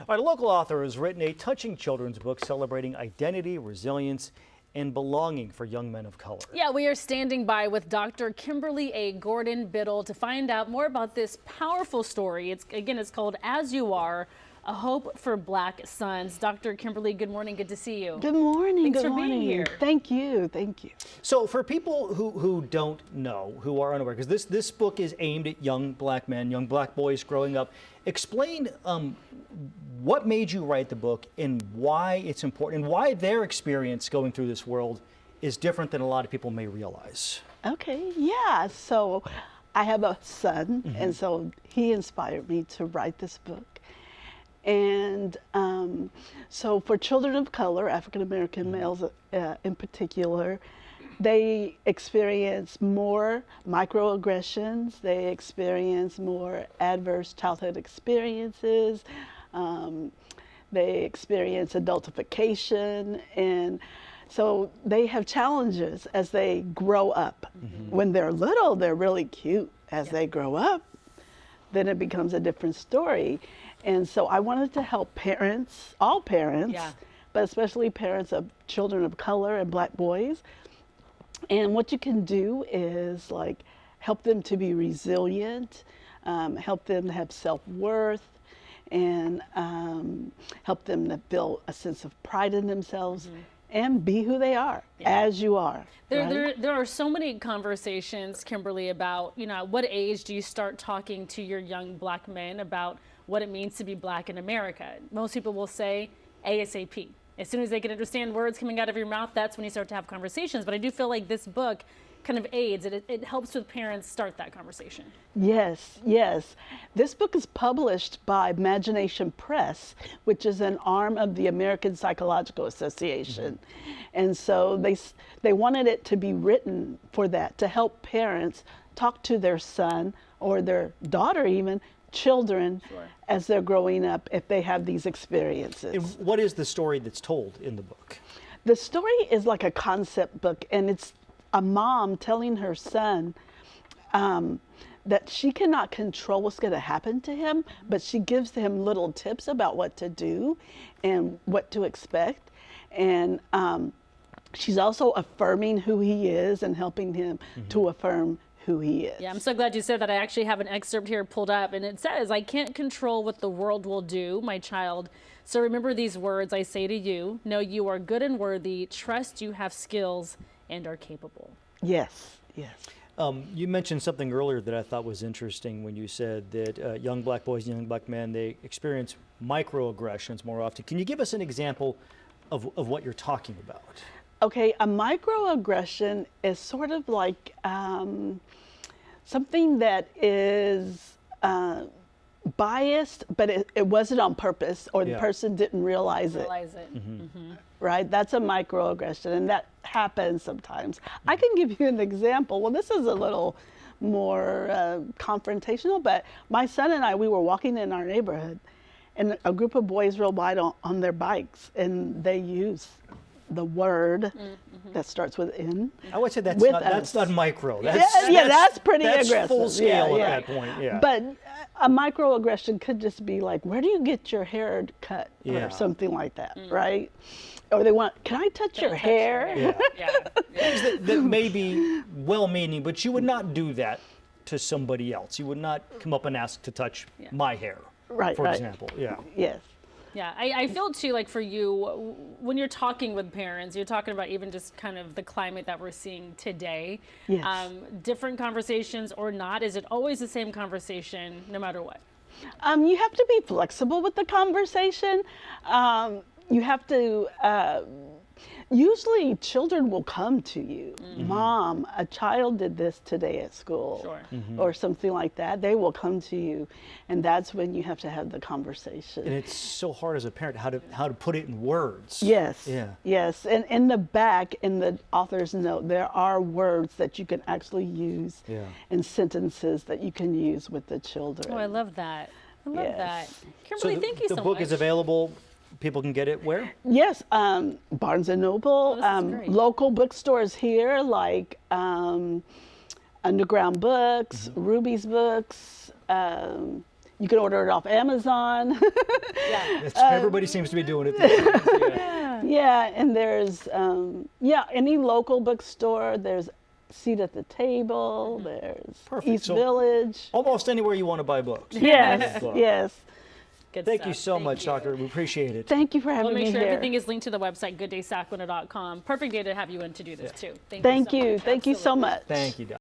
Our local author has written a touching children's book celebrating identity, resilience, and belonging for young men of color. Yeah, we are standing by with Dr. Kimberly A. Gordon-Biddle to find out more about this powerful story. It's called As You Are, A Hope for Black Sons. Dr. Kimberly, good morning. Good to see you. Good morning. Thanks good for morning. being here. Thank you. Thank you. So for people who don't know, who are unaware, because this book is aimed at young black men, young black boys growing up, explain what made you write the book and why it's important and why their experience going through this world is different than a lot of people may realize. Okay. Yeah. So I have a son, and so he inspired me to write this book. And so for children of color, African American males in particular, they experience more microaggressions, they experience more adverse childhood experiences, they experience adultification, and so they have challenges as they grow up. When they're little, they're really cute. As they grow up, then it becomes a different story. And so I wanted to help parents, all parents, but especially parents of children of color and black boys. And what you can do is like help them to be resilient, help them to have self-worth, and help them to build a sense of pride in themselves and be who they are, as you are. There are so many conversations, Kimberly, about, at what age do you start talking to your young black men about what it means to be black in America? Most people will say ASAP. As soon as they can understand words coming out of your mouth, that's when you start to have conversations. But I do feel like this book kind of aids, it helps with parents start that conversation. Yes, yes. This book is published by Imagination Press, which is an arm of the American Psychological Association. And so they wanted it to be written for that, to help parents talk to their son or their daughter even, children, as they're growing up if they have these experiences. And what is the story that's told in the book? The story is like a concept book, and it's a mom telling her son that she cannot control what's going to happen to him, but she gives him little tips about what to do and what to expect. And she's also affirming who he is and helping him to affirm who he is. Yeah, I'm so glad you said that. I actually have an excerpt here pulled up, and it says, "I can't control what the world will do, my child. So remember these words I say to you. Know you are good and worthy. Trust you have skills and are capable." Yes, yes. You mentioned something earlier that I thought was interesting when you said that young black boys and young black men, they experience microaggressions more often. Can you give us an example of what you're talking about? Okay, a microaggression is sort of like something that is biased, but it wasn't on purpose, or the person didn't realize it. Right? That's a microaggression, and that happens sometimes. I can give you an example. Well, this is a little more confrontational, but my son and I, we were walking in our neighborhood, and a group of boys rode by on their bikes, and they used the word that starts with N. I would say that's not micro. That's pretty aggressive. That's full scale at that point. Yeah. But a microaggression could just be like, "Where do you get your hair cut?" or something like that, right? Or they want, "Can I touch your hair?" Things that may be well-meaning, but you would not do that to somebody else. You would not come up and ask to touch my hair, for example. Yeah. Yes. Yeah, I feel too, like for you, when you're talking with parents, you're talking about even just kind of the climate that we're seeing today. Yes. Different conversations or not, is it always the same conversation no matter what? You have to be flexible with the conversation. You have to, usually children will come to you. "Mom, a child did this today at school," or something like that. They will come to you, and that's when you have to have the conversation. And it's so hard as a parent how to put it in words. Yes. Yeah. Yes. And in the back, in the author's note, there are words that you can actually use and sentences that you can use with the children. Oh, I love that. I love that. Kimberly, So thank you so much. The book is available. People can get it where? Yes, Barnes & Noble, local bookstores here like Underground Books, Ruby's Books, You can order it off Amazon. Yeah. Everybody seems to be doing it. These days. Yeah. Yeah, and there's any local bookstore. There's Seat at the Table. There's Perfect. East So- Village. Almost anywhere you want to buy books. Yes, Book. yes. Good Thank stuff. you so much, you. Doctor. We appreciate it. Thank you for having We'll make me sure here. everything is linked to the website, gooddaysacramento.com. Perfect day to have you in to do this too. Thank so you. much. Thank you so Absolutely. much. Thank you, Doc.